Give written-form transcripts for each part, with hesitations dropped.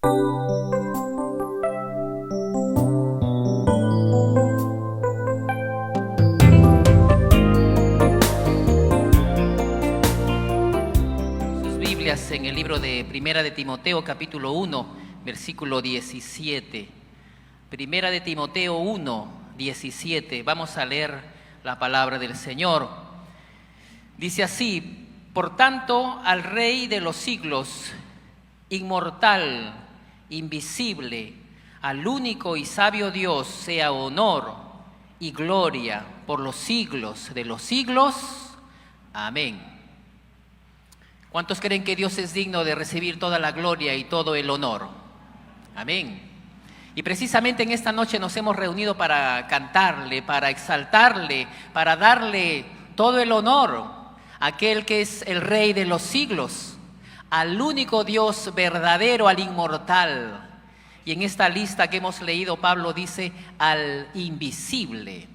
Sus Biblias en el libro de Primera de Timoteo, capítulo 1, versículo 17. Primera de Timoteo 1, 17. Vamos a leer la palabra del Señor. Dice así: por tanto, al Rey de los siglos, inmortal, invisible, al único y sabio Dios, sea honor y gloria por los siglos de los siglos. Amén. ¿Cuántos creen que Dios es digno de recibir toda la gloria y todo el honor? Amén. Y precisamente en esta noche nos hemos reunido para cantarle, para exaltarle, para darle todo el honor a aquel que es el Rey de los siglos, al único Dios verdadero, al inmortal. Y en esta lista que hemos leído, Pablo dice al invisible.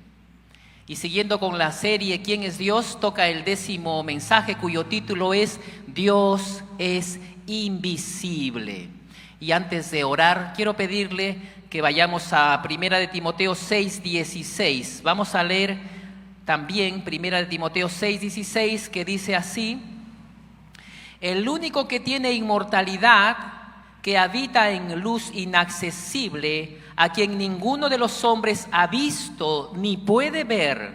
Y siguiendo con la serie ¿Quién es Dios?, toca el 10º mensaje, cuyo título es Dios es invisible. Y antes de orar, quiero pedirle que vayamos a Primera de Timoteo 6, 16. Vamos a leer también Primera de Timoteo 6, 16, que dice así: el único que tiene inmortalidad, que habita en luz inaccesible, a quien ninguno de los hombres ha visto ni puede ver,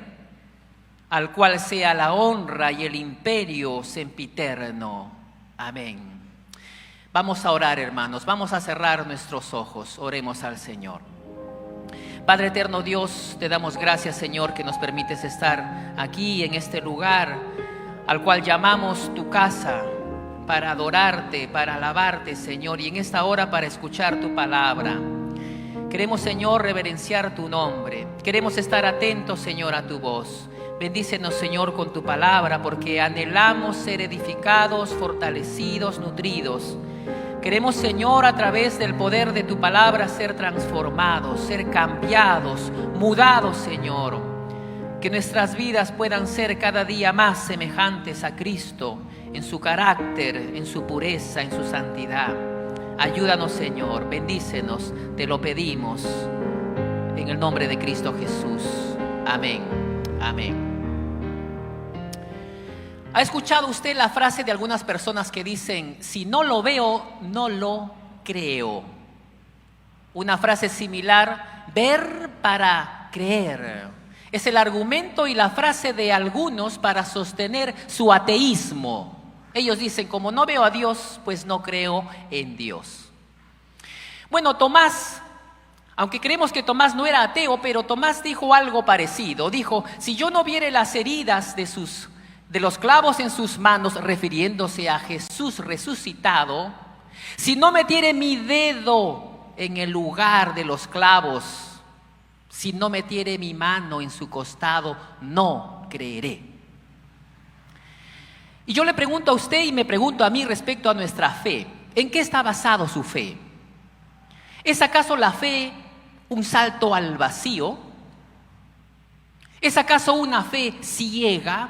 al cual sea la honra y el imperio sempiterno. Amén. Vamos a orar, hermanos, vamos a cerrar nuestros ojos, oremos al Señor. Padre eterno Dios, te damos gracias, Señor, que nos permites estar aquí en este lugar al cual llamamos tu casa, para adorarte, para alabarte, Señor, y en esta hora para escuchar tu palabra. Queremos, Señor, reverenciar tu nombre. Queremos estar atentos, Señor, a tu voz. Bendícenos, Señor, con tu palabra, porque anhelamos ser edificados, fortalecidos, nutridos. Queremos, Señor, a través del poder de tu palabra ser transformados, ser cambiados, mudados, Señor. Que nuestras vidas puedan ser cada día más semejantes a Cristo, en su carácter, en su pureza, en su santidad. Ayúdanos, Señor, bendícenos, te lo pedimos, en el nombre de Cristo Jesús. Amén, amén. ¿Ha escuchado usted la frase de algunas personas que dicen: si no lo veo, no lo creo? Una frase similar: ver para creer. Es el argumento y la frase de algunos para sostener su ateísmo. Ellos dicen: como no veo a Dios, pues no creo en Dios. Bueno, Tomás, aunque creemos que Tomás no era ateo, pero Tomás dijo algo parecido. Dijo: si yo no viere las heridas de los clavos en sus manos, refiriéndose a Jesús resucitado, si no metiere mi dedo en el lugar de los clavos, si no metiere mi mano en su costado, no creeré. Y yo le pregunto a usted y me pregunto a mí respecto a nuestra fe: ¿en qué está basado su fe? ¿Es acaso la fe un salto al vacío? ¿Es acaso una fe ciega?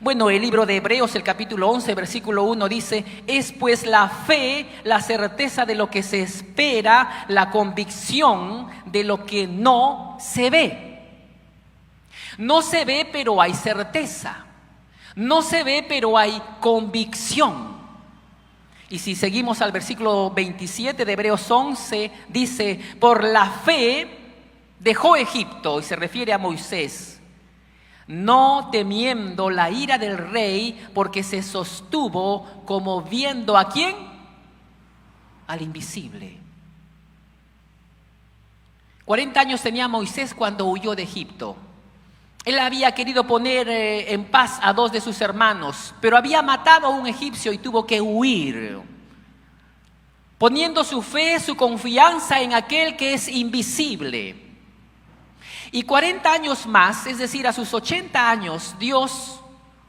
Bueno, el libro de Hebreos, el capítulo 11, versículo 1 dice: es pues la fe la certeza de lo que se espera, la convicción de lo que no se ve. No se ve, pero hay certeza. No se ve, pero hay convicción. Y si seguimos al versículo 27 de Hebreos 11, dice: por la fe dejó Egipto, y se refiere a Moisés, no temiendo la ira del rey, porque se sostuvo como viendo ¿a quién? Al invisible. 40 años tenía Moisés cuando huyó de Egipto. Él había querido poner en paz a 2 de sus hermanos, pero había matado a un egipcio y tuvo que huir, poniendo su fe, su confianza en aquel que es invisible. Y 40 años más, es decir, a sus 80 años, Dios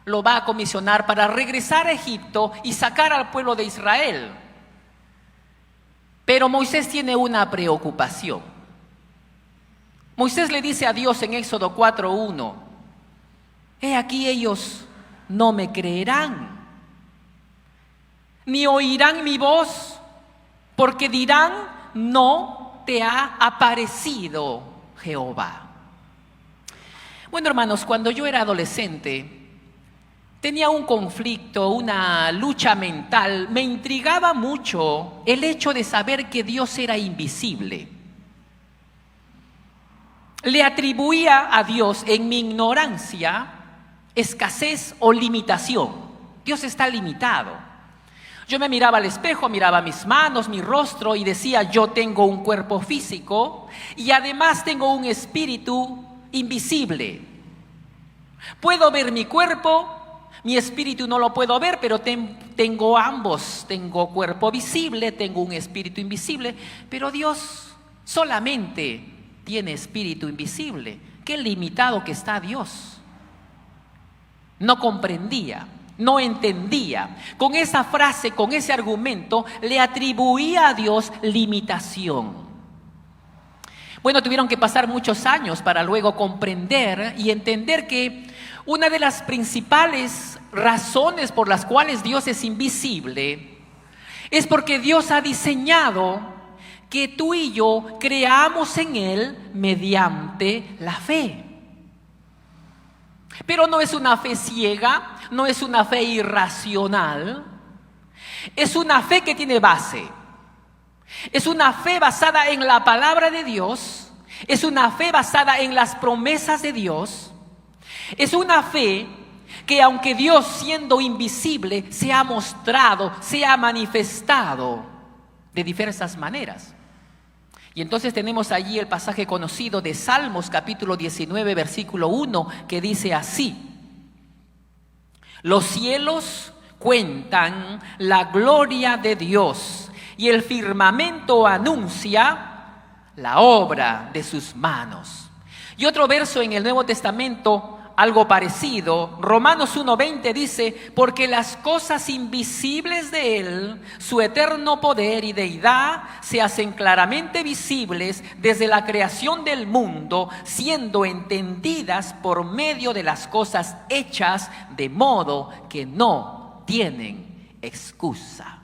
lo va a comisionar para regresar a Egipto y sacar al pueblo de Israel. Pero Moisés tiene una preocupación. Moisés le dice a Dios en Éxodo 4:1: he aquí ellos no me creerán, ni oirán mi voz, porque dirán, no te ha aparecido Jehová. Bueno, hermanos, cuando yo era adolescente, tenía un conflicto, una lucha mental. Me intrigaba mucho el hecho de saber que Dios era invisible. Le atribuía a Dios en mi ignorancia escasez o limitación. Dios está limitado. Yo me miraba al espejo, miraba mis manos, mi rostro y decía, yo tengo un cuerpo físico y además tengo un espíritu invisible. Puedo ver mi cuerpo, mi espíritu no lo puedo ver, pero tengo ambos. Tengo cuerpo visible, tengo un espíritu invisible, pero Dios solamente tiene espíritu invisible. Qué limitado que está Dios. No comprendía, no entendía. Con esa frase, con ese argumento, le atribuía a Dios limitación. Bueno, tuvieron que pasar muchos años para luego comprender y entender que una de las principales razones por las cuales Dios es invisible es porque Dios ha diseñado que tú y yo creamos en Él mediante la fe. Pero no es una fe ciega, no es una fe irracional, es una fe que tiene base. Es una fe basada en la palabra de Dios, es una fe basada en las promesas de Dios, es una fe que aunque Dios siendo invisible se ha mostrado, se ha manifestado de diversas maneras. Y entonces tenemos allí el pasaje conocido de Salmos capítulo 19 versículo 1 que dice así: los cielos cuentan la gloria de Dios y el firmamento anuncia la obra de sus manos. Y otro verso en el Nuevo Testamento, algo parecido, Romanos 1:20 dice, porque las cosas invisibles de Él, su eterno poder y deidad, se hacen claramente visibles desde la creación del mundo, siendo entendidas por medio de las cosas hechas, de modo que no tienen excusa.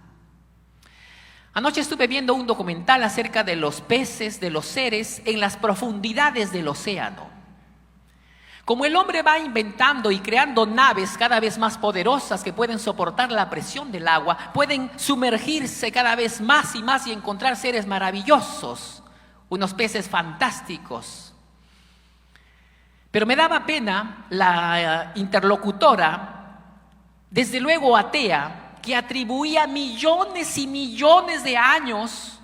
Anoche estuve viendo un documental acerca de los peces, de los seres en las profundidades del océano. Como el hombre va inventando y creando naves cada vez más poderosas que pueden soportar la presión del agua, pueden sumergirse cada vez más y encontrar seres maravillosos, unos peces fantásticos. Pero me daba pena la interlocutora, desde luego atea, que atribuía millones y millones de años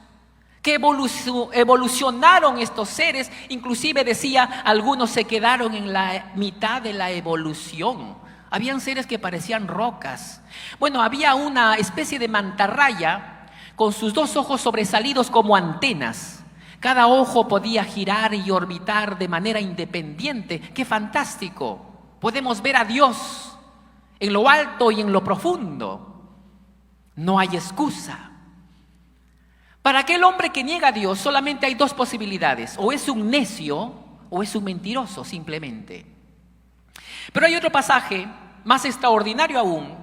que evolucionaron estos seres. Inclusive decía, algunos se quedaron en la mitad de la evolución. Habían seres que parecían rocas. Bueno, había una especie de mantarraya con sus dos ojos sobresalidos como antenas. Cada ojo podía girar y orbitar de manera independiente. ¡Qué fantástico! Podemos ver a Dios en lo alto y en lo profundo. No hay excusa. Para aquel hombre que niega a Dios solamente hay dos posibilidades: o es un necio o es un mentiroso simplemente. Pero hay otro pasaje más extraordinario aún,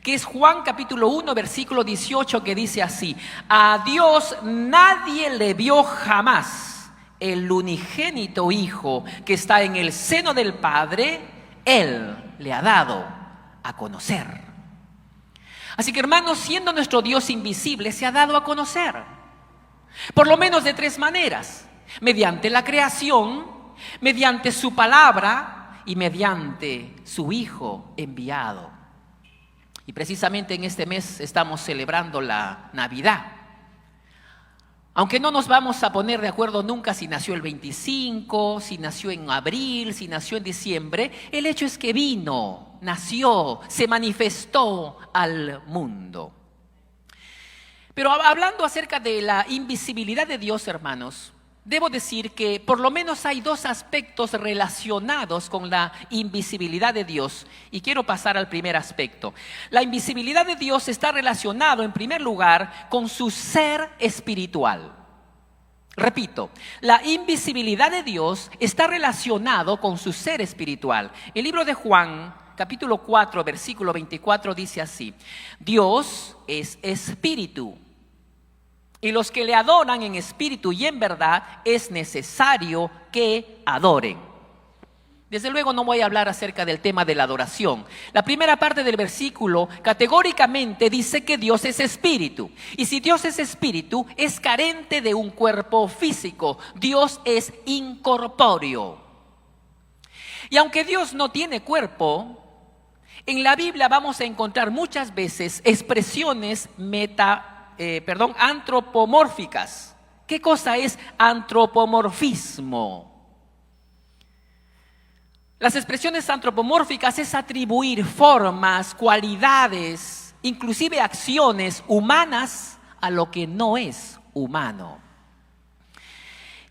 que es Juan capítulo 1 versículo 18, que dice así: a Dios nadie le vio jamás, el unigénito Hijo que está en el seno del Padre, Él le ha dado a conocer. Así que, hermanos, siendo nuestro Dios invisible, se ha dado a conocer, por lo menos de tres maneras: mediante la creación, mediante su palabra y mediante su Hijo enviado. Y precisamente en este mes estamos celebrando la Navidad. Aunque no nos vamos a poner de acuerdo nunca si nació el 25, si nació en abril, si nació en diciembre, el hecho es que vino, nació, se manifestó al mundo. Pero hablando acerca de la invisibilidad de Dios, hermanos, debo decir que por lo menos hay dos aspectos relacionados con la invisibilidad de Dios. Y quiero pasar al primer aspecto. La invisibilidad de Dios está relacionado en primer lugar con su ser espiritual. Repito, la invisibilidad de Dios está relacionado con su ser espiritual. El libro de Juan, capítulo 4, versículo 24 dice así: Dios es espíritu Y los que le adoran en espíritu y en verdad es necesario que adoren. Desde luego no voy a hablar acerca del tema de la adoración. La primera parte del versículo categóricamente dice que Dios es espíritu. Y si Dios es espíritu, es carente de un cuerpo físico. Dios es incorpóreo. Y aunque Dios no tiene cuerpo, en la Biblia vamos a encontrar muchas veces expresiones antropomórficas. ¿Qué cosa es antropomorfismo? Las expresiones antropomórficas es atribuir formas, cualidades, inclusive acciones humanas a lo que no es humano.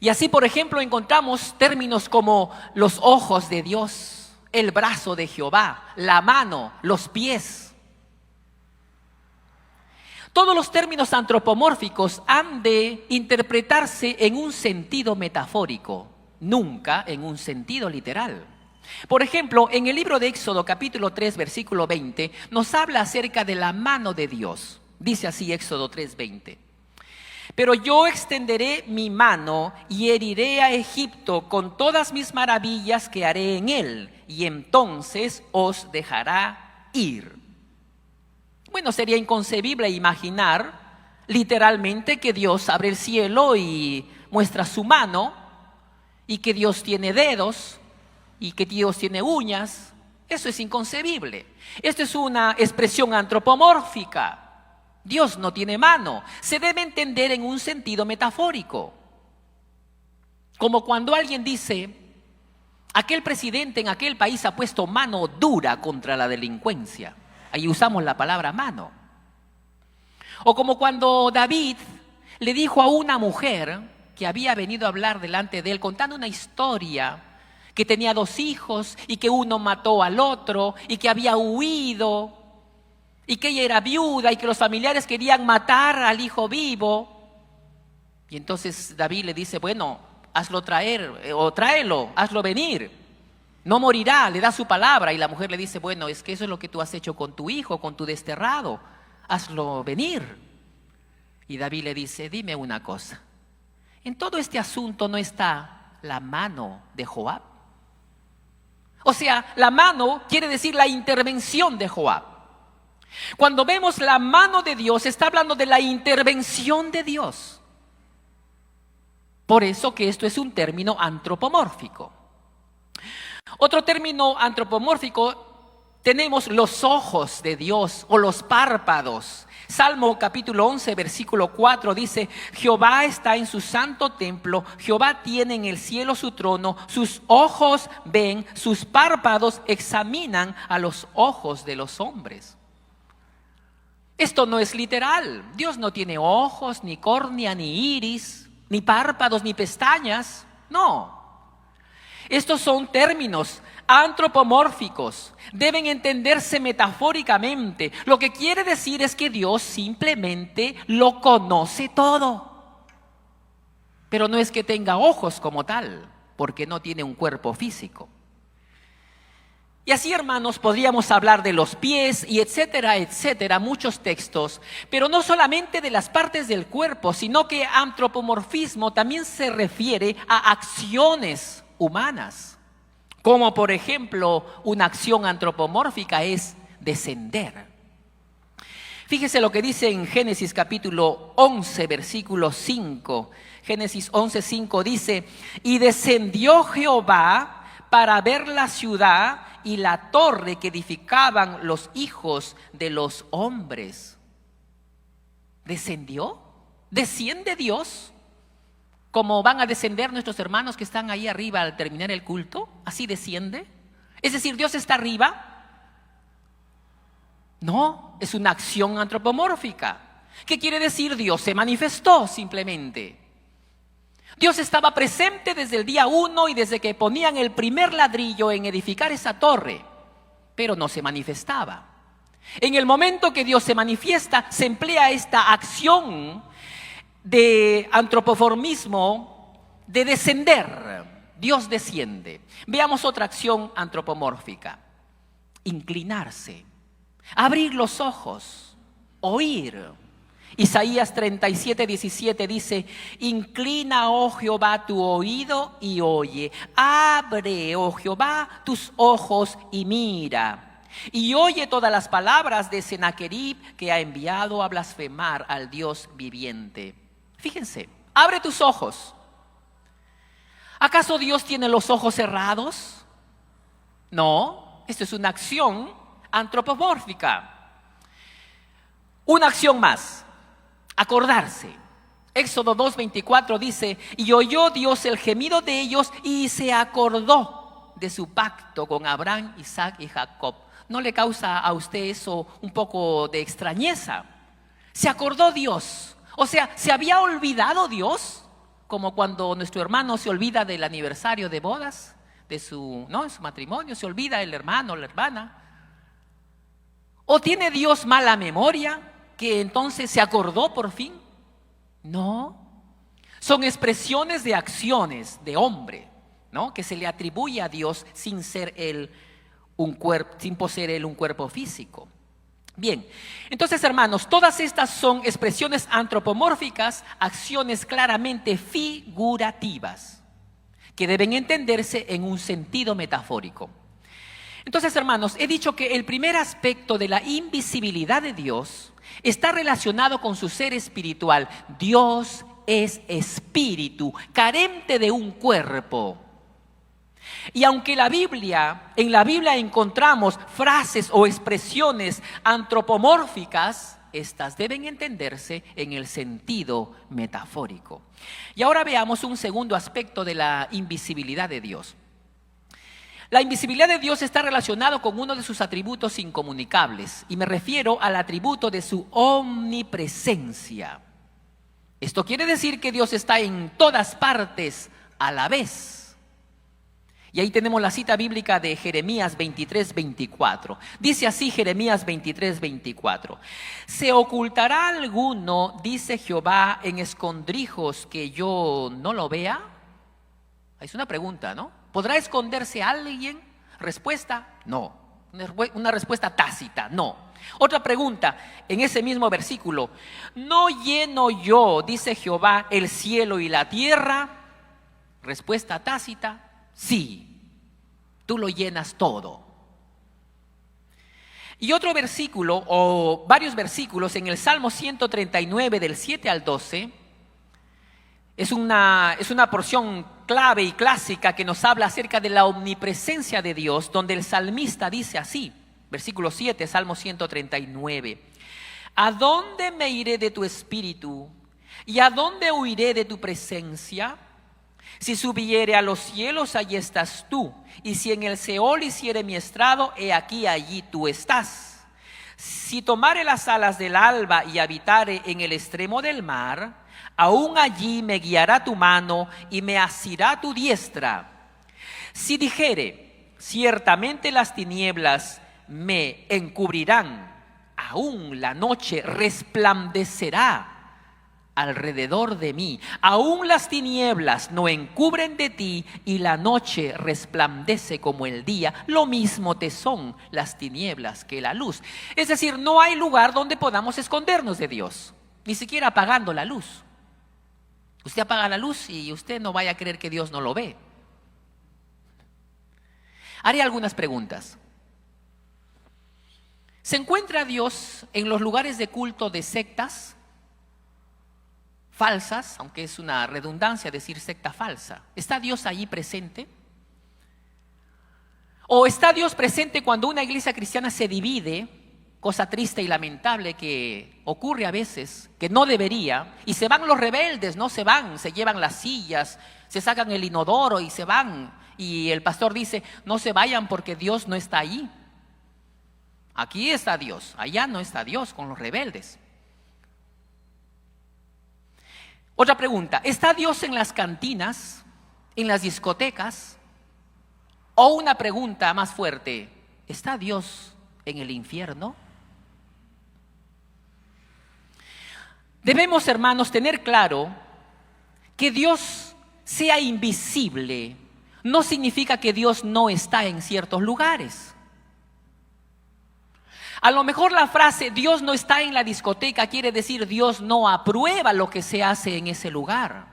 Y así, por ejemplo, encontramos términos como los ojos de Dios, el brazo de Jehová, la mano, los pies. Todos los términos antropomórficos han de interpretarse en un sentido metafórico, nunca en un sentido literal. Por ejemplo, en el libro de Éxodo capítulo 3 versículo 20 nos habla acerca de la mano de Dios. Dice así Éxodo 3:20: pero yo extenderé mi mano y heriré a Egipto con todas mis maravillas que haré en él, y entonces os dejará ir. Bueno, sería inconcebible imaginar literalmente que Dios abre el cielo y muestra su mano, y que Dios tiene dedos, y que Dios tiene uñas. Eso es inconcebible. Esto es una expresión antropomórfica. Dios no tiene mano. Se debe entender en un sentido metafórico. Como cuando alguien dice: aquel presidente en aquel país ha puesto mano dura contra la delincuencia. Ahí usamos la palabra mano. O como cuando David le dijo a una mujer que había venido a hablar delante de él, contando una historia, que tenía 2 hijos y que uno mató al otro y que había huido y que ella era viuda y que los familiares querían matar al hijo vivo. Y entonces David le dice: bueno, hazlo traer o tráelo, hazlo venir. No morirá, le da su palabra. Y la mujer le dice: bueno, es que eso es lo que tú has hecho con tu hijo, con tu desterrado. Hazlo venir. Y David le dice: dime una cosa, en todo este asunto no está la mano de Joab. O sea, la mano quiere decir la intervención de Joab. Cuando vemos la mano de Dios, está hablando de la intervención de Dios. Por eso que esto es un término antropomórfico. Otro término antropomórfico, tenemos los ojos de Dios o los párpados. Salmo capítulo 11 versículo 4 dice: Jehová está en su santo templo, Jehová tiene en el cielo su trono, sus ojos ven, sus párpados examinan a los ojos de los hombres. Esto no es literal. Dios no tiene ojos, ni córnea, ni iris, ni párpados, ni pestañas. No. Estos son términos antropomórficos. Deben entenderse metafóricamente. Lo que quiere decir es que Dios simplemente lo conoce todo. Pero no es que tenga ojos como tal, porque no tiene un cuerpo físico. Y así, hermanos, podríamos hablar de los pies y etcétera, etcétera, muchos textos, pero no solamente de las partes del cuerpo, sino que antropomorfismo también se refiere a acciones humanas, como por ejemplo una acción antropomórfica es descender. Fíjese lo que dice en Génesis capítulo 11 versículo 5. Génesis 11:5 dice: y descendió Jehová para ver la ciudad y la torre que edificaban los hijos de los hombres. ¿Descendió? ¿Desciende Dios? Como van a descender nuestros hermanos que están ahí arriba al terminar el culto, así desciende. Es decir, ¿Dios está arriba? No, es una acción antropomórfica. ¿Qué quiere decir? Dios se manifestó simplemente. Dios estaba presente desde el día 1 y desde que ponían el primer ladrillo en edificar esa torre, pero no se manifestaba. En el momento que Dios se manifiesta, se emplea esta acción de antropoformismo, de descender. Dios desciende. Veamos otra acción antropomórfica: inclinarse, abrir los ojos, oír. Isaías 37:17 dice: inclina, oh Jehová, tu oído y oye. Abre, oh Jehová, tus ojos y mira. Y oye todas las palabras de Sennacherib, que ha enviado a blasfemar al Dios viviente. Fíjense, abre tus ojos. ¿Acaso Dios tiene los ojos cerrados? No, esto es una acción antropomórfica. Una acción más, acordarse. Éxodo 2:24 dice: y oyó Dios el gemido de ellos y se acordó de su pacto con Abraham, Isaac y Jacob. ¿No le causa a usted eso un poco de extrañeza? Se acordó Dios, o sea, ¿se había olvidado Dios? Como cuando nuestro hermano se olvida del aniversario de bodas, en su matrimonio, se olvida el hermano o la hermana. ¿O tiene Dios mala memoria, que entonces se acordó por fin? No, son expresiones de acciones de hombre, ¿no?, que se le atribuye a Dios sin ser él un cuerpo, sin poseer él un cuerpo físico. Bien, entonces, hermanos, todas estas son expresiones antropomórficas, acciones claramente figurativas, que deben entenderse en un sentido metafórico. Entonces, hermanos, he dicho que el primer aspecto de la invisibilidad de Dios está relacionado con su ser espiritual. Dios es espíritu, carente de un cuerpo. Y aunque en la Biblia encontramos frases o expresiones antropomórficas, estas deben entenderse en el sentido metafórico. Y ahora veamos un segundo aspecto de la invisibilidad de Dios. La invisibilidad de Dios está relacionado con uno de sus atributos incomunicables, y me refiero al atributo de su omnipresencia. Esto quiere decir que Dios está en todas partes a la vez. Y ahí tenemos la cita bíblica de Jeremías 23:24. Dice así Jeremías 23:24: ¿se ocultará alguno, dice Jehová, en escondrijos que yo no lo vea? Es una pregunta, ¿no? ¿Podrá esconderse alguien? Respuesta: no. Una respuesta tácita: no. Otra pregunta en ese mismo versículo: ¿no lleno yo, dice Jehová, el cielo y la tierra? Respuesta tácita: sí, tú lo llenas todo. Y otro versículo, o varios versículos, en el Salmo 139 del 7 al 12, es una porción clave y clásica que nos habla acerca de la omnipresencia de Dios, donde el salmista dice así, versículo 7, Salmo 139: ¿a dónde me iré de tu espíritu? ¿Y a dónde huiré de tu presencia? Si subiere a los cielos, allí estás tú. Y si en el Seol hiciere mi estrado, he aquí, allí tú estás. Si tomare las alas del alba y habitare en el extremo del mar, aún allí me guiará tu mano y me asirá tu diestra. Si dijere, ciertamente las tinieblas me encubrirán, aún la noche resplandecerá alrededor de mí. Aún las tinieblas no encubren de ti, y la noche resplandece como el día. Lo mismo te son las tinieblas que la luz. Es decir, no hay lugar donde podamos escondernos de Dios, ni siquiera apagando la luz. Usted apaga la luz y usted no vaya a creer que Dios no lo ve. Haré algunas preguntas. ¿Se encuentra Dios en los lugares de culto de sectas falsas? Aunque es una redundancia decir secta falsa. ¿Está Dios allí presente? ¿O está Dios presente cuando una iglesia cristiana se divide? Cosa triste y lamentable que ocurre a veces, que no debería, y se van los rebeldes, no se van, se llevan las sillas, se sacan el inodoro y se van, y el pastor dice: no se vayan porque Dios no está allí. Aquí está Dios, allá no está Dios con los rebeldes. Otra pregunta: ¿está Dios en las cantinas, en las discotecas? O una pregunta más fuerte: ¿está Dios en el infierno? Debemos, hermanos, tener claro que Dios sea invisible no significa que Dios no está en ciertos lugares. A lo mejor la frase Dios no está en la discoteca quiere decir Dios no aprueba lo que se hace en ese lugar.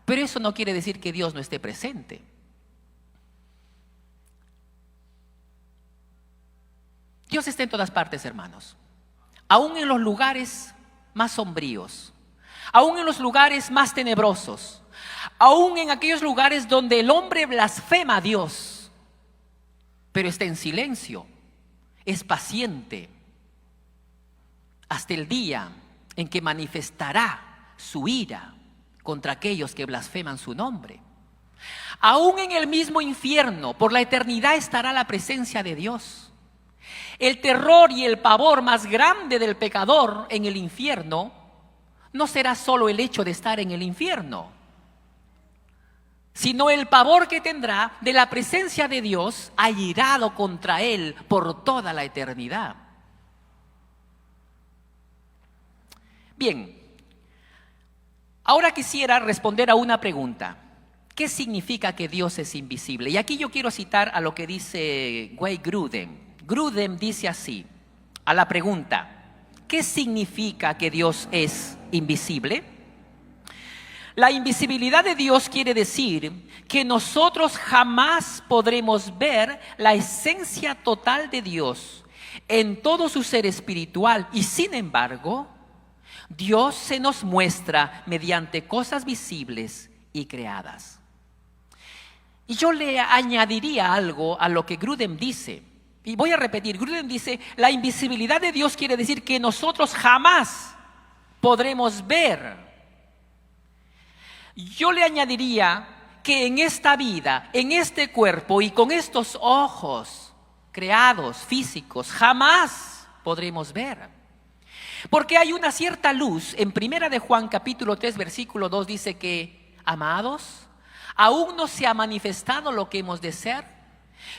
Pero eso no quiere decir que Dios no esté presente. Dios está en todas partes, hermanos. Aún en los lugares más sombríos, aún en los lugares más tenebrosos, aún en aquellos lugares donde el hombre blasfema a Dios, pero está en silencio, es paciente, hasta el día en que manifestará su ira contra aquellos que blasfeman su nombre. Aún en el mismo infierno, por la eternidad estará la presencia de Dios. El terror y el pavor más grande del pecador en el infierno no será solo el hecho de estar en el infierno, sino el pavor que tendrá de la presencia de Dios airado contra él por toda la eternidad. Bien, ahora quisiera responder a una pregunta. ¿Qué significa que Dios es invisible? Y aquí yo quiero citar a lo que dice Wayne Grudem. Grudem dice así, a la pregunta, ¿qué significa que Dios es invisible? La invisibilidad de Dios quiere decir que nosotros jamás podremos ver la esencia total de Dios en todo su ser espiritual y sin embargo, Dios se nos muestra mediante cosas visibles y creadas. Y yo le añadiría algo a lo que Grudem dice. Y voy a repetir, Grudem dice, la invisibilidad de Dios quiere decir que nosotros jamás podremos ver. Yo le añadiría que en esta vida, en este cuerpo y con estos ojos creados, físicos, jamás podremos ver. Porque hay una cierta luz, en 1 de Juan capítulo 3 versículo 2 dice que, amados, aún no se ha manifestado lo que hemos de ser,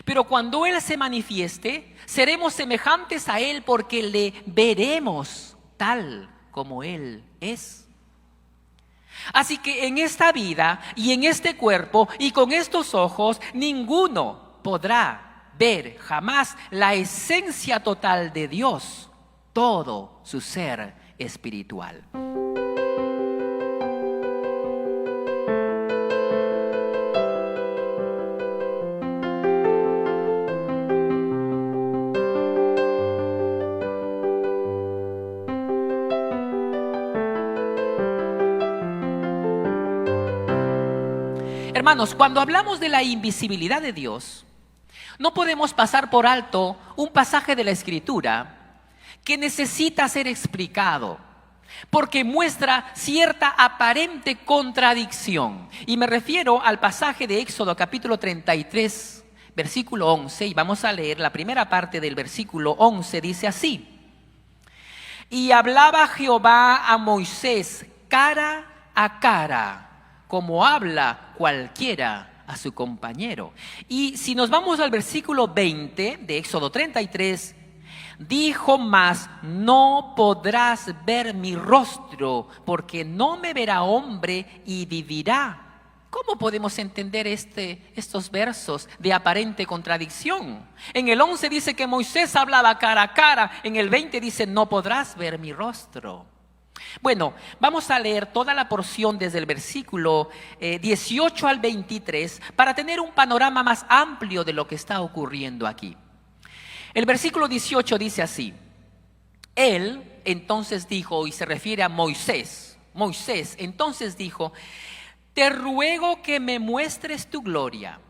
pero cuando Él se manifieste, seremos semejantes a Él porque le veremos tal como Él es. Así que en esta vida y en este cuerpo y con estos ojos, ninguno podrá ver jamás la esencia total de Dios, todo su ser espiritual. Hermanos, cuando hablamos de la invisibilidad de Dios, no podemos pasar por alto un pasaje de la Escritura que necesita ser explicado, porque muestra cierta aparente contradicción. Y me refiero al pasaje de Éxodo capítulo 33, versículo 11, y vamos a leer la primera parte del versículo 11, dice así: y hablaba Jehová a Moisés cara a cara, como habla cualquiera a su compañero. Y si nos vamos al versículo 20 de Éxodo 33, dijo más: no podrás ver mi rostro, porque no me verá hombre y vivirá. ¿Cómo podemos entender estos versos de aparente contradicción? En el 11 dice que Moisés hablaba cara a cara, en el 20 dice no podrás ver mi rostro. Bueno, vamos a leer toda la porción desde el versículo 18 al 23 para tener un panorama más amplio de lo que está ocurriendo aquí. El versículo 18 dice así: él entonces dijo, y se refiere a Moisés, entonces dijo: te ruego que me muestres tu gloria.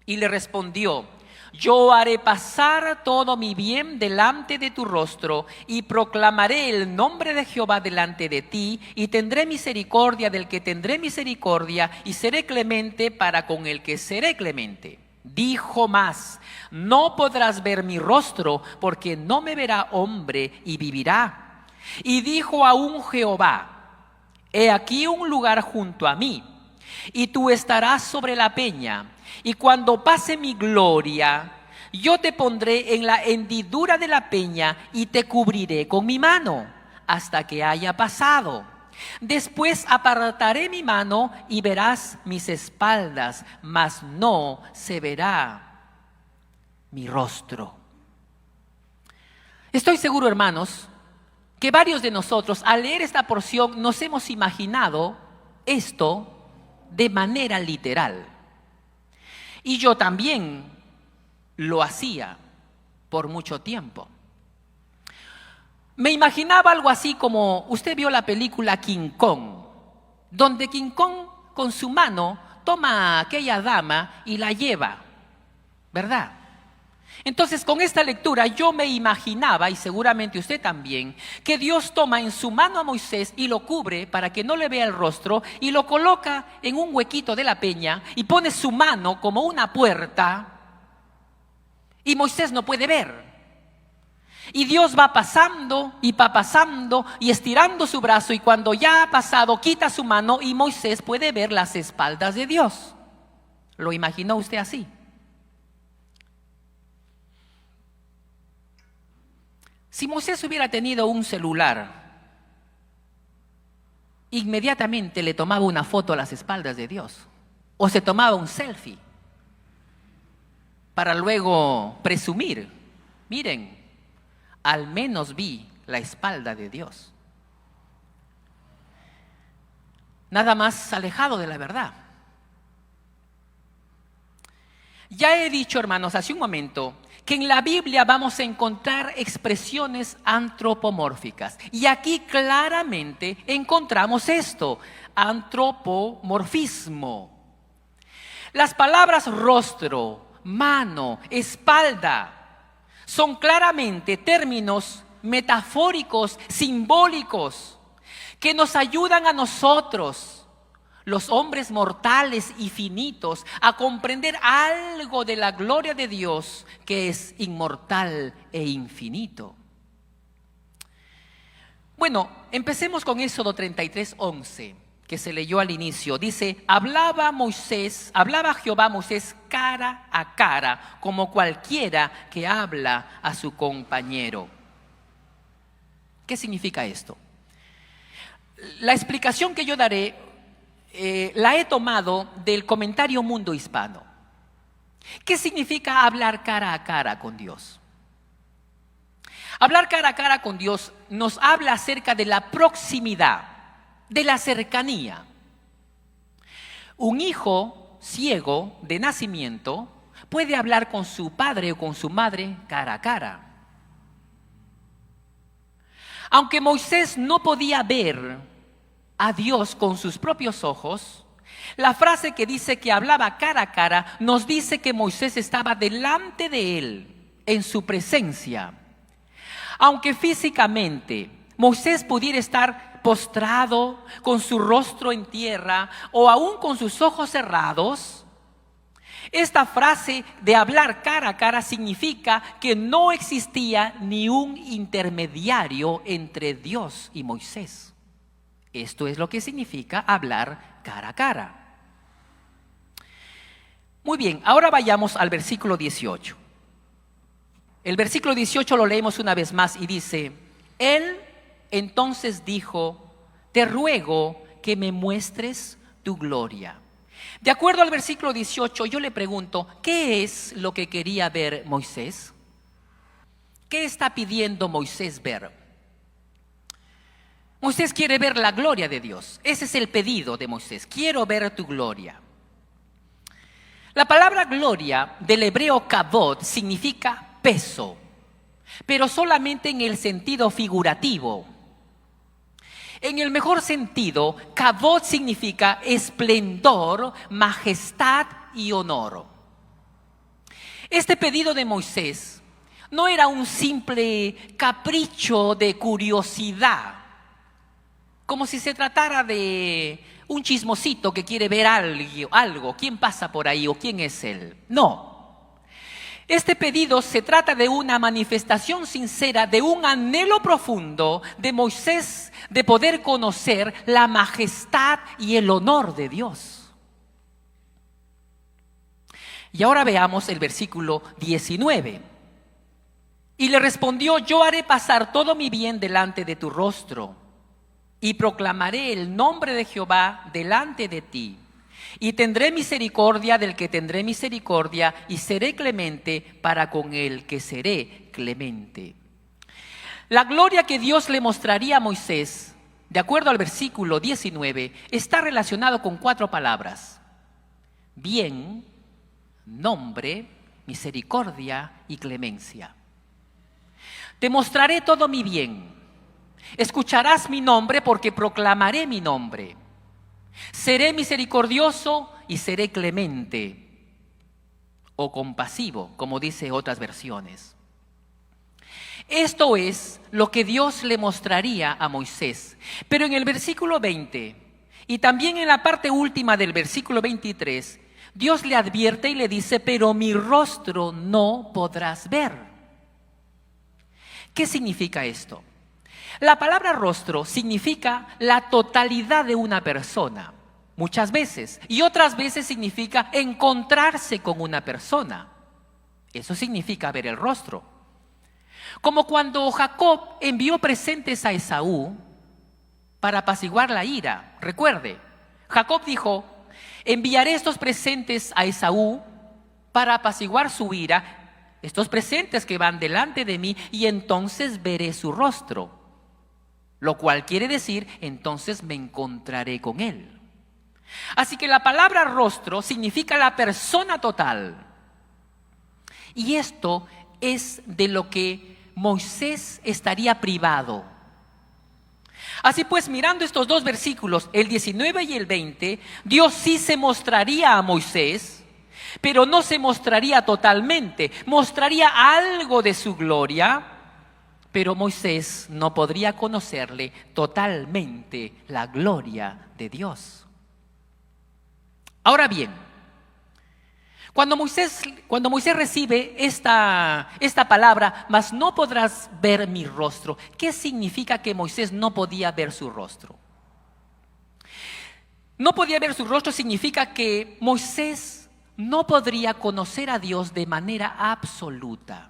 Y le respondió: yo haré pasar todo mi bien delante de tu rostro y proclamaré el nombre de Jehová delante de ti y tendré misericordia del que tendré misericordia y seré clemente para con el que seré clemente. Dijo más: no podrás ver mi rostro porque no me verá hombre y vivirá. Y dijo aún Jehová: he aquí un lugar junto a mí y tú estarás sobre la peña. Y cuando pase mi gloria, yo te pondré en la hendidura de la peña y te cubriré con mi mano hasta que haya pasado. Después apartaré mi mano y verás mis espaldas, mas no se verá mi rostro. Estoy seguro, hermanos, que varios de nosotros al leer esta porción nos hemos imaginado esto de manera literal. Y yo también lo hacía por mucho tiempo. Me imaginaba algo así como, usted vio la película King Kong, donde King Kong con su mano toma a aquella dama y la lleva, ¿verdad? Entonces, con esta lectura yo me imaginaba, y seguramente usted también, que Dios toma en su mano a Moisés y lo cubre para que no le vea el rostro y lo coloca en un huequito de la peña y pone su mano como una puerta y Moisés no puede ver. Y Dios va pasando y estirando su brazo, y cuando ya ha pasado quita su mano y Moisés puede ver las espaldas de Dios. ¿Lo imaginó usted así? Si Moisés hubiera tenido un celular, inmediatamente le tomaba una foto a las espaldas de Dios, o se tomaba un selfie para luego presumir, miren, al menos vi la espalda de Dios. Nada más alejado de la verdad. Ya he dicho, hermanos, hace un momento, que en la Biblia vamos a encontrar expresiones antropomórficas. Y aquí claramente encontramos esto, antropomorfismo. Las palabras rostro, mano, espalda, son claramente términos metafóricos, simbólicos, que nos ayudan a nosotros, los hombres mortales y finitos, a comprender algo de la gloria de Dios que es inmortal e infinito. Bueno, empecemos con Éxodo 33:11, que se leyó al inicio. Dice, hablaba Jehová a Moisés cara a cara, como cualquiera que habla a su compañero. ¿Qué significa esto? La explicación que yo daré la he tomado del comentario Mundo Hispano. ¿Qué significa hablar cara a cara con Dios? Hablar cara a cara con Dios nos habla acerca de la proximidad, de la cercanía. Un hijo ciego de nacimiento puede hablar con su padre o con su madre cara a cara. Aunque Moisés no podía ver a Dios con sus propios ojos, la frase que dice que hablaba cara a cara nos dice que Moisés estaba delante de él, en su presencia. Aunque físicamente Moisés pudiera estar postrado, con su rostro en tierra o aún con sus ojos cerrados, esta frase de hablar cara a cara significa que no existía ni un intermediario entre Dios y Moisés. Esto es lo que significa hablar cara a cara. Muy bien, ahora vayamos al versículo 18. El versículo 18 lo leemos una vez más y dice, Él entonces dijo, te ruego que me muestres tu gloria. De acuerdo al versículo 18, yo le pregunto, ¿qué es lo que quería ver Moisés? ¿Qué está pidiendo Moisés ver? Moisés quiere ver la gloria de Dios. Ese es el pedido de Moisés. Quiero ver tu gloria. La palabra gloria del hebreo kavod significa peso, pero solamente en el sentido figurativo. En el mejor sentido, kavod significa esplendor, majestad y honor. Este pedido de Moisés no era un simple capricho de curiosidad, como si se tratara de un chismosito que quiere ver algo, quién pasa por ahí o quién es él. No. Este pedido se trata de una manifestación sincera, de un anhelo profundo de Moisés de poder conocer la majestad y el honor de Dios. Y ahora veamos el versículo 19. Y le respondió, yo haré pasar todo mi bien delante de tu rostro y proclamaré el nombre de Jehová delante de ti. Y tendré misericordia del que tendré misericordia y seré clemente para con el que seré clemente. La gloria que Dios le mostraría a Moisés, de acuerdo al versículo 19, está relacionado con 4 palabras: bien, nombre, misericordia y clemencia. Te mostraré todo mi bien. Escucharás mi nombre porque proclamaré mi nombre. Seré misericordioso y seré clemente o compasivo, como dice otras versiones. Esto es lo que Dios le mostraría a Moisés. Pero en el versículo 20 y también en la parte última del versículo 23, Dios le advierte y le dice: pero mi rostro no podrás ver. ¿Qué significa esto? La palabra rostro significa la totalidad de una persona, muchas veces, y otras veces significa encontrarse con una persona. Eso significa ver el rostro. Como cuando Jacob envió presentes a Esaú para apaciguar la ira. Recuerde, Jacob dijo: enviaré estos presentes a Esaú para apaciguar su ira, estos presentes que van delante de mí, y entonces veré su rostro. Lo cual quiere decir, entonces me encontraré con él. Así que la palabra rostro significa la persona total. Y esto es de lo que Moisés estaría privado. Así pues, mirando estos 2 versículos, el 19 y el 20, Dios sí se mostraría a Moisés, pero no se mostraría totalmente. Mostraría algo de su gloria, pero Moisés no podría conocerle totalmente la gloria de Dios. Ahora bien, cuando Moisés recibe esta palabra: mas no podrás ver mi rostro, ¿qué significa que Moisés no podía ver su rostro? No podía ver su rostro significa que Moisés no podría conocer a Dios de manera absoluta.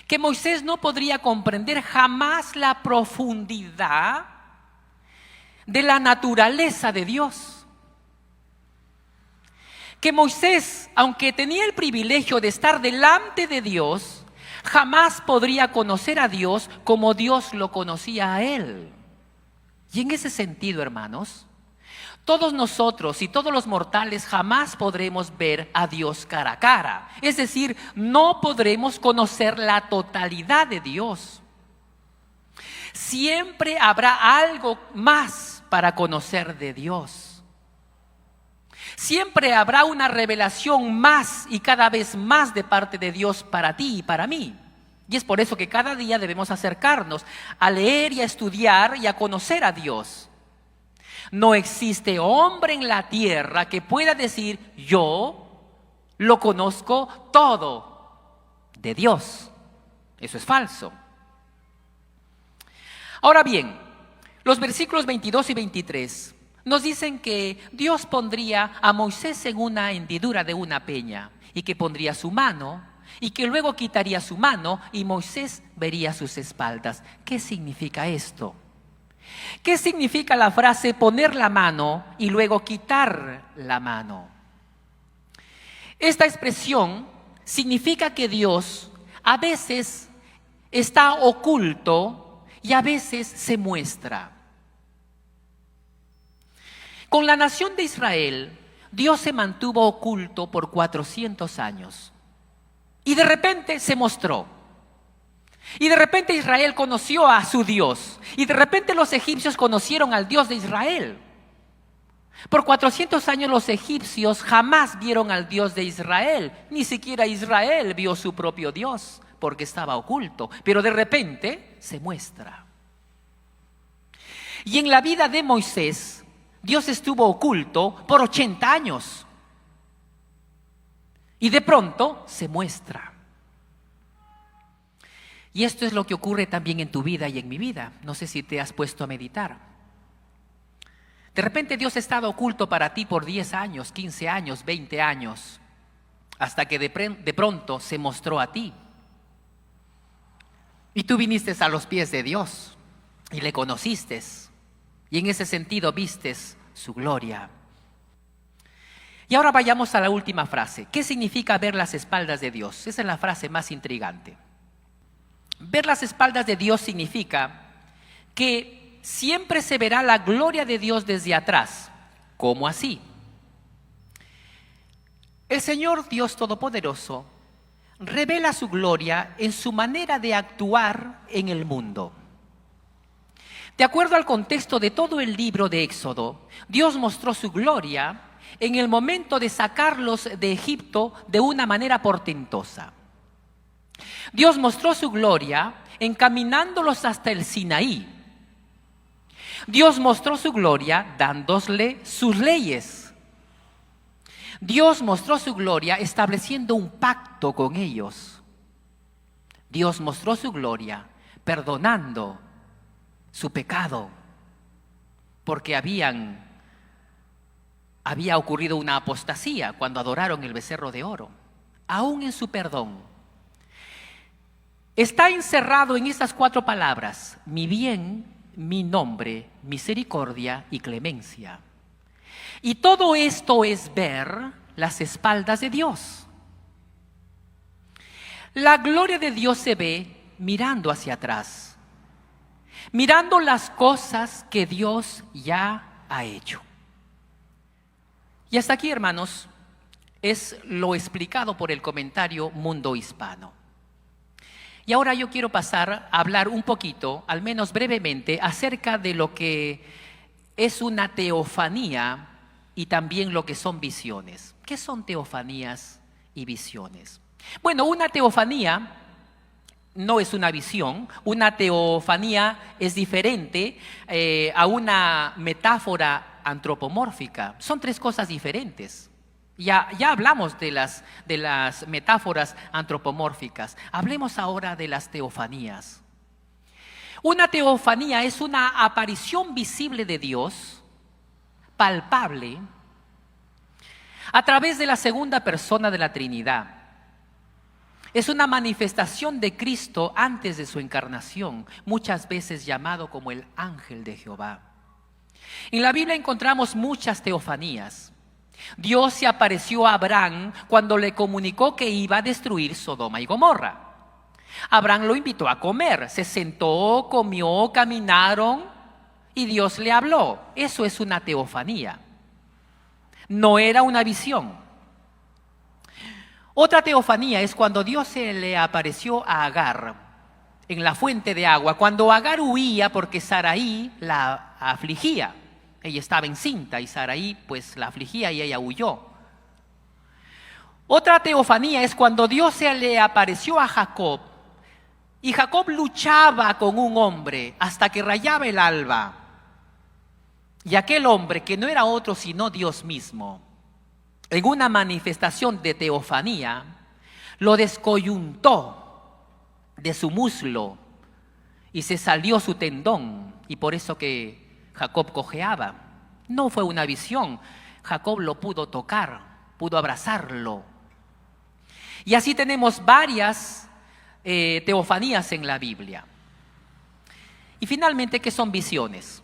Que Moisés no podría comprender jamás la profundidad de la naturaleza de Dios. Que Moisés, aunque tenía el privilegio de estar delante de Dios, jamás podría conocer a Dios como Dios lo conocía a él. Y en ese sentido, hermanos, todos nosotros y todos los mortales jamás podremos ver a Dios cara a cara. Es decir, no podremos conocer la totalidad de Dios. Siempre habrá algo más para conocer de Dios. Siempre habrá una revelación más y cada vez más de parte de Dios para ti y para mí. Y es por eso que cada día debemos acercarnos a leer y a estudiar y a conocer a Dios. No existe hombre en la tierra que pueda decir: yo lo conozco todo de Dios. Eso es falso. Ahora bien, los versículos 22 y 23 nos dicen que Dios pondría a Moisés en una hendidura de una peña y que pondría su mano y que luego quitaría su mano y Moisés vería sus espaldas. ¿Qué significa esto? ¿Qué significa la frase poner la mano y luego quitar la mano? Esta expresión significa que Dios a veces está oculto y a veces se muestra. Con la nación de Israel, Dios se mantuvo oculto por 400 años. Y de repente se mostró. Y de repente Israel conoció a su Dios. Y de repente los egipcios conocieron al Dios de Israel. Por 400 años los egipcios jamás vieron al Dios de Israel. Ni siquiera Israel vio su propio Dios, porque estaba oculto. Pero de repente se muestra. Y en la vida de Moisés, Dios estuvo oculto por 80 años. Y de pronto se muestra. Y esto es lo que ocurre también en tu vida y en mi vida. No sé si te has puesto a meditar. De repente Dios ha estado oculto para ti por 10 años, 15 años, 20 años. Hasta que de pronto se mostró a ti. Y tú viniste a los pies de Dios y le conociste. Y en ese sentido vistes su gloria. Y ahora vayamos a la última frase. ¿Qué significa ver las espaldas de Dios? Esa es la frase más intrigante. Ver las espaldas de Dios significa que siempre se verá la gloria de Dios desde atrás. ¿Cómo así? El Señor Dios Todopoderoso revela su gloria en su manera de actuar en el mundo. De acuerdo al contexto de todo el libro de Éxodo, Dios mostró su gloria en el momento de sacarlos de Egipto de una manera portentosa. Dios mostró su gloria encaminándolos hasta el Sinaí. Dios mostró su gloria dándole sus leyes. Dios mostró su gloria estableciendo un pacto con ellos. Dios mostró su gloria perdonando su pecado, porque había ocurrido una apostasía cuando adoraron el becerro de oro. Aún en su perdón está encerrado en estas 4 palabras: mi bien, mi nombre, misericordia y clemencia. Y todo esto es ver las espaldas de Dios. La gloria de Dios se ve mirando hacia atrás, mirando las cosas que Dios ya ha hecho. Y hasta aquí, hermanos, es lo explicado por el comentario Mundo Hispano. Y ahora yo quiero pasar a hablar un poquito, al menos brevemente, acerca de lo que es una teofanía y también lo que son visiones. ¿Qué son teofanías y visiones? Bueno, una teofanía no es una visión. Una teofanía es diferente a una metáfora antropomórfica. Son 3 cosas diferentes. Ya hablamos de las metáforas antropomórficas. Hablemos ahora de las teofanías. Una teofanía es una aparición visible de Dios, palpable, a través de la segunda persona de la Trinidad. Es una manifestación de Cristo antes de su encarnación, muchas veces llamado como el ángel de Jehová. En la Biblia encontramos muchas teofanías. Dios se apareció a Abraham cuando le comunicó que iba a destruir Sodoma y Gomorra. Abraham lo invitó a comer, se sentó, comió, caminaron y Dios le habló. Eso es una teofanía. No era una visión. Otra teofanía es cuando Dios se le apareció a Agar en la fuente de agua, cuando Agar huía porque Sarai la afligía. Ella estaba encinta y Sarai pues la afligía y ella huyó. Otra teofanía es cuando Dios se le apareció a Jacob y Jacob luchaba con un hombre hasta que rayaba el alba. Y aquel hombre, que no era otro sino Dios mismo, en una manifestación de teofanía, lo descoyuntó de su muslo y se salió su tendón, y por eso que Jacob cojeaba. No fue una visión. Jacob lo pudo tocar, pudo abrazarlo. Y así tenemos varias teofanías en la Biblia. Y finalmente, ¿qué son visiones?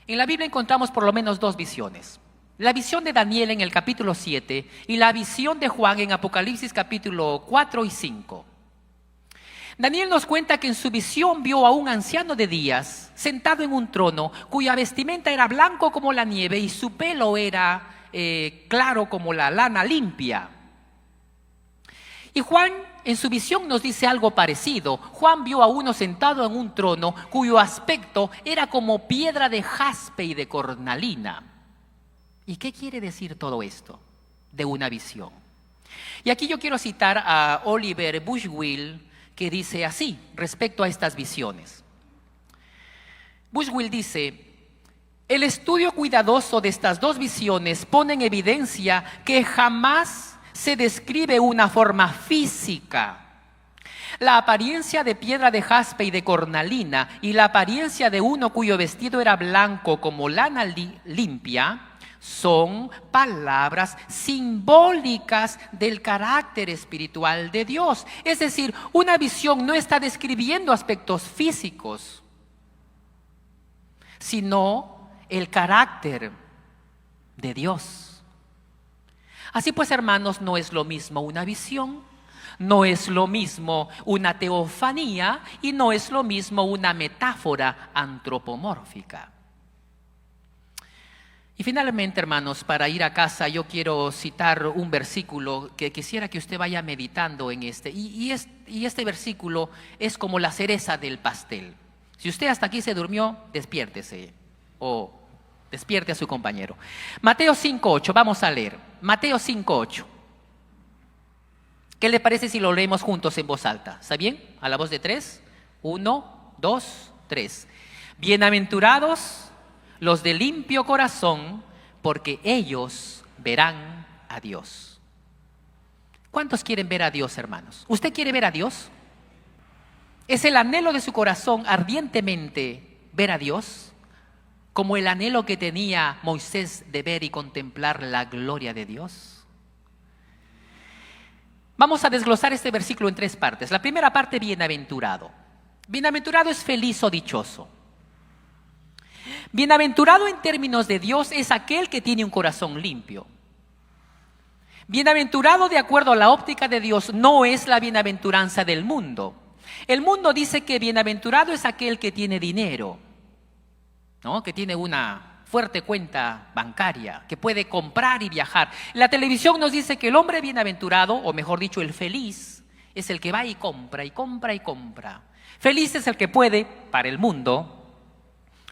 En la Biblia encontramos por lo menos 2 visiones. La visión de Daniel en el capítulo 7 y la visión de Juan en Apocalipsis capítulo 4 y 5. Daniel nos cuenta que en su visión vio a un anciano de días sentado en un trono cuya vestimenta era blanco como la nieve y su pelo era claro como la lana limpia. Y Juan en su visión nos dice algo parecido. Juan vio a uno sentado en un trono cuyo aspecto era como piedra de jaspe y de cornalina. ¿Y qué quiere decir todo esto de una visión? Y aquí yo quiero citar a Oliver Bushwill, que dice así respecto a estas visiones. Bushwill dice: el estudio cuidadoso de estas 2 visiones pone en evidencia que jamás se describe una forma física. La apariencia de piedra de jaspe y de cornalina y la apariencia de uno cuyo vestido era blanco como lana limpia son palabras simbólicas del carácter espiritual de Dios. Es decir, una visión no está describiendo aspectos físicos, sino el carácter de Dios. Así pues, hermanos, no es lo mismo una visión, No es lo mismo una teofanía y no es lo mismo una metáfora antropomórfica. Y finalmente, hermanos, para ir a casa, yo quiero citar un versículo que quisiera que usted vaya meditando en este. Y este versículo es como la cereza del pastel. Si usted hasta aquí se durmió, despiértese o despierte a su compañero. Mateo 5:8, vamos a leer. Mateo 5:8. ¿Qué le parece si lo leemos juntos en voz alta? ¿Está bien? A la voz de 3. 1, 2, 3. Bienaventurados los de limpio corazón, porque ellos verán a Dios. ¿Cuántos quieren ver a Dios, hermanos? ¿Usted quiere ver a Dios? ¿Es el anhelo de su corazón ardientemente ver a Dios? Como el anhelo que tenía Moisés de ver y contemplar la gloria de Dios. Vamos a desglosar este versículo en 3 partes. La primera parte, bienaventurado. Bienaventurado es feliz o dichoso. Bienaventurado en términos de Dios es aquel que tiene un corazón limpio. Bienaventurado de acuerdo a la óptica de Dios no es la bienaventuranza del mundo. El mundo dice que bienaventurado es aquel que tiene dinero, ¿no? Que tiene una fuerte cuenta bancaria, que puede comprar y viajar. La televisión nos dice que el hombre bienaventurado, o mejor dicho, el feliz, es el que va y compra y compra y compra. Feliz es el que puede, para el mundo,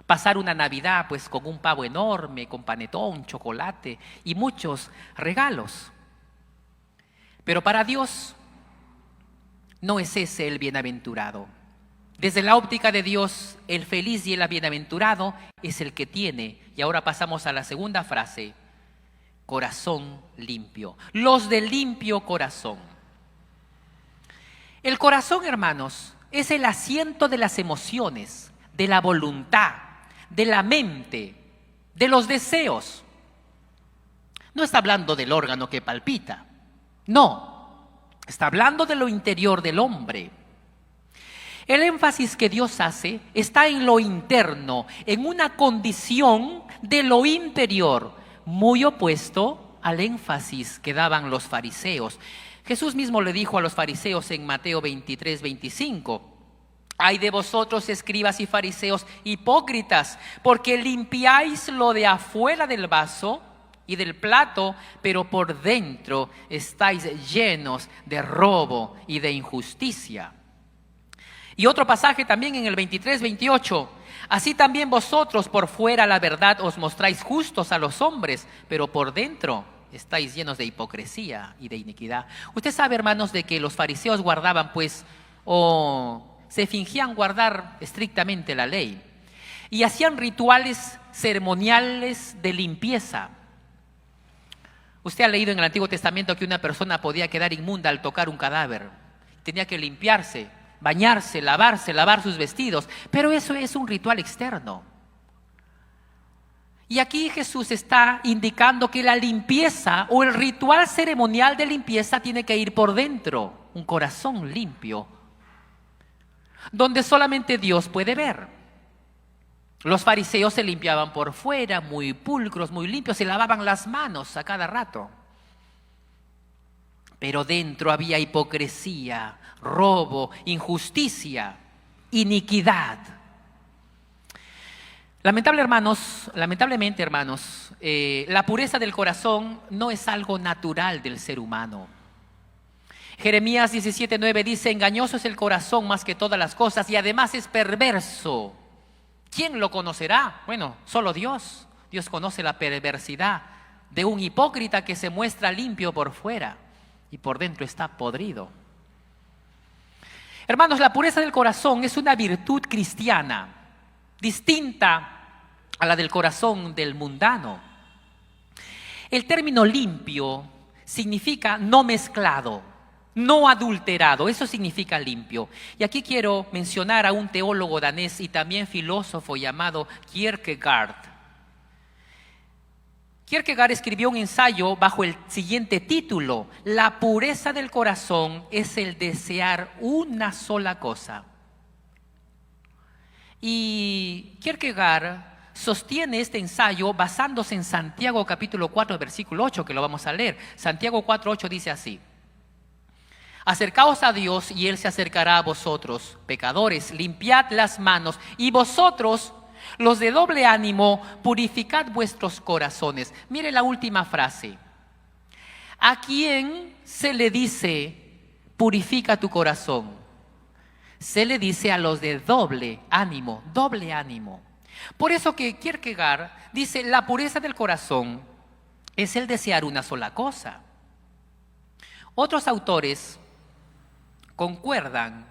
pasar una Navidad pues con un pavo enorme, con panetón, chocolate y muchos regalos. Pero para Dios no es ese el bienaventurado. Desde la óptica de Dios, el feliz y el bienaventurado es el que tiene, y ahora pasamos a la segunda frase, corazón limpio. Los de limpio corazón. El corazón, hermanos, es el asiento de las emociones, de la voluntad, de la mente, de los deseos. No está hablando del órgano que palpita, no, está hablando de lo interior del hombre. El énfasis que Dios hace está en lo interno, en una condición de lo interior, muy opuesto al énfasis que daban los fariseos. Jesús mismo le dijo a los fariseos en Mateo 23, 25, ay de vosotros, escribas y fariseos, hipócritas, porque limpiáis lo de afuera del vaso y del plato, pero por dentro estáis llenos de robo y de injusticia. Y otro pasaje también en el 23, 28, así también vosotros por fuera la verdad os mostráis justos a los hombres, pero por dentro estáis llenos de hipocresía y de iniquidad. Usted sabe, hermanos, de que los fariseos guardaban pues, se fingían guardar estrictamente la ley y hacían rituales ceremoniales de limpieza. Usted ha leído en el Antiguo Testamento que una persona podía quedar inmunda al tocar un cadáver. Tenía que limpiarse, bañarse, lavar sus vestidos, pero eso es un ritual externo. Y aquí Jesús está indicando que la limpieza o el ritual ceremonial de limpieza tiene que ir por dentro, un corazón limpio, donde solamente Dios puede ver. Los fariseos se limpiaban por fuera, muy pulcros, muy limpios, se lavaban las manos a cada rato. Pero dentro había hipocresía, robo, injusticia, iniquidad. Lamentablemente, hermanos, la pureza del corazón no es algo natural del ser humano. Jeremías 17:9 dice, engañoso es el corazón más que todas las cosas y además es perverso. ¿Quién lo conocerá? Bueno, solo Dios. Dios conoce la perversidad de un hipócrita que se muestra limpio por fuera y por dentro está podrido. Hermanos, la pureza del corazón es una virtud cristiana, distinta a la del corazón del mundano. El término limpio significa no mezclado, no adulterado, eso significa limpio. Y aquí quiero mencionar a un teólogo danés y también filósofo llamado Kierkegaard. Kierkegaard escribió un ensayo bajo el siguiente título: La pureza del corazón es el desear una sola cosa. Y Kierkegaard sostiene este ensayo basándose en Santiago capítulo 4, versículo 8, que lo vamos a leer. Santiago 4:8 dice así: Acercaos a Dios y Él se acercará a vosotros. Pecadores, limpiad las manos. Y vosotros, los de doble ánimo, purificad vuestros corazones. Mire la última frase. ¿A quién se le dice, purifica tu corazón? Se le dice a los de doble ánimo, doble ánimo. Por eso que Kierkegaard dice, la pureza del corazón es el desear una sola cosa. Otros autores concuerdan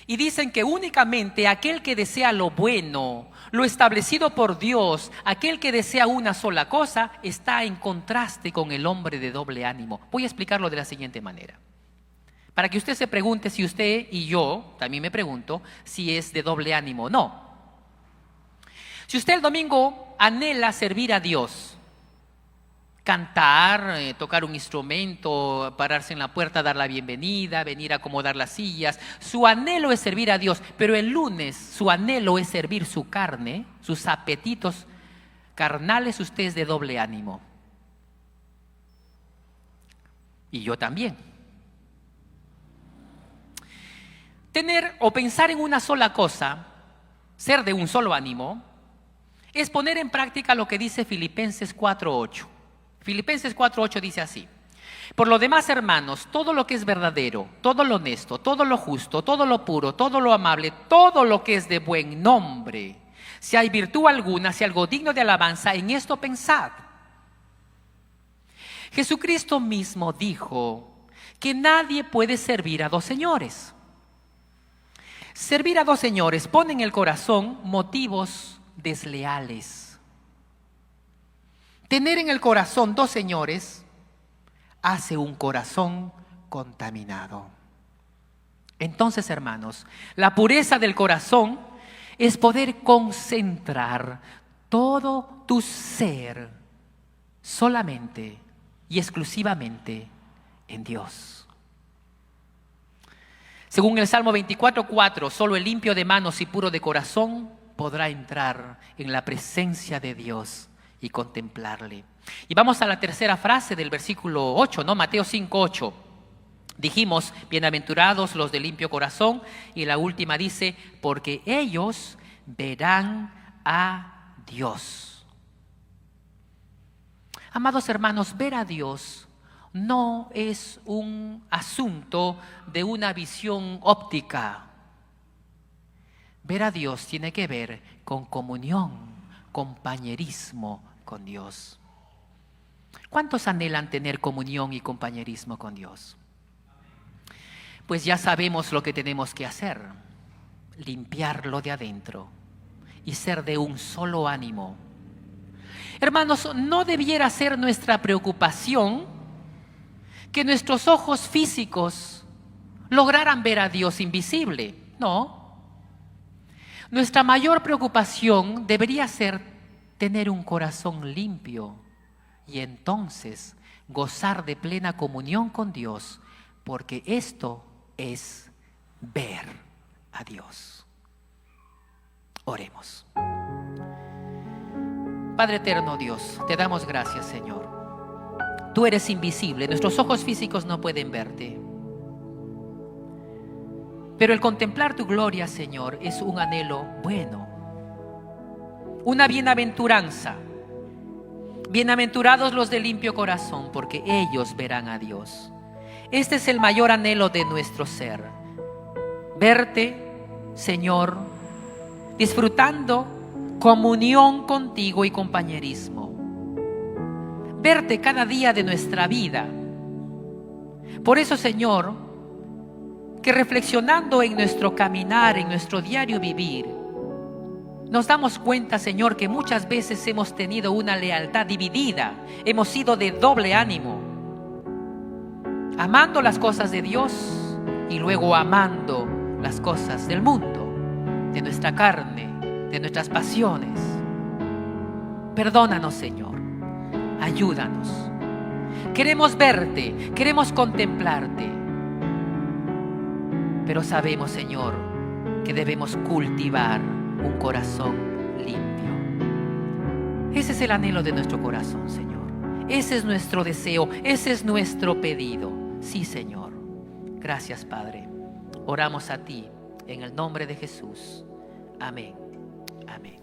y dicen que únicamente aquel que desea lo bueno, lo establecido por Dios, aquel que desea una sola cosa, está en contraste con el hombre de doble ánimo. Voy a explicarlo de la siguiente manera. Para que usted se pregunte si usted y yo, también me pregunto, si es de doble ánimo o no. Si usted el domingo anhela servir a Dios, cantar, tocar un instrumento, pararse en la puerta, dar la bienvenida, venir a acomodar las sillas. Su anhelo es servir a Dios, pero el lunes su anhelo es servir su carne, sus apetitos carnales. Usted es de doble ánimo. Y yo también. Tener o pensar en una sola cosa, ser de un solo ánimo, es poner en práctica lo que dice Filipenses 4:8. Filipenses 4:8 dice así: por lo demás, hermanos, todo lo que es verdadero, todo lo honesto, todo lo justo, todo lo puro, todo lo amable, todo lo que es de buen nombre, si hay virtud alguna, si algo digno de alabanza, en esto pensad. Jesucristo mismo dijo que nadie puede servir a dos señores. Servir a dos señores pone en el corazón motivos desleales. Tener en el corazón dos señores hace un corazón contaminado. Entonces, hermanos, la pureza del corazón es poder concentrar todo tu ser solamente y exclusivamente en Dios. Según el Salmo 24:4, solo el limpio de manos y puro de corazón podrá entrar en la presencia de Dios y contemplarle. Y vamos a la tercera frase del versículo 8, ¿no? Mateo 5:8. Dijimos, bienaventurados los de limpio corazón, y la última dice, porque ellos verán a Dios. Amados hermanos, ver a Dios no es un asunto de una visión óptica. Ver a Dios tiene que ver con comunión, compañerismo con Dios. ¿Cuántos anhelan tener comunión y compañerismo con Dios? Pues ya sabemos lo que tenemos que hacer: limpiarlo de adentro y ser de un solo ánimo. Hermanos, no debiera ser nuestra preocupación que nuestros ojos físicos lograran ver a Dios invisible. No. Nuestra mayor preocupación debería ser tener un corazón limpio y entonces gozar de plena comunión con Dios, porque esto es ver a Dios. Oremos. Padre eterno Dios, te damos gracias, Señor. Tú eres invisible, nuestros ojos físicos no pueden verte. Pero el contemplar tu gloria, Señor, es un anhelo bueno, una bienaventuranza. Bienaventurados los de limpio corazón, porque ellos verán a Dios. Este es el mayor anhelo de nuestro ser: verte, Señor, disfrutando comunión contigo y compañerismo. Verte cada día de nuestra vida. Por eso, Señor, que reflexionando en nuestro caminar, en nuestro diario vivir, nos damos cuenta, Señor, que muchas veces hemos tenido una lealtad dividida, hemos sido de doble ánimo, amando las cosas de Dios y luego amando las cosas del mundo, de nuestra carne, de nuestras pasiones. Perdónanos, Señor, ayúdanos. Queremos verte, queremos contemplarte, pero sabemos, Señor, que debemos cultivar un corazón limpio. Ese es el anhelo de nuestro corazón, Señor. Ese es nuestro deseo, ese es nuestro pedido. Sí, Señor, Gracias, Padre. Oramos a ti en el nombre de Jesús. Amén. Amén.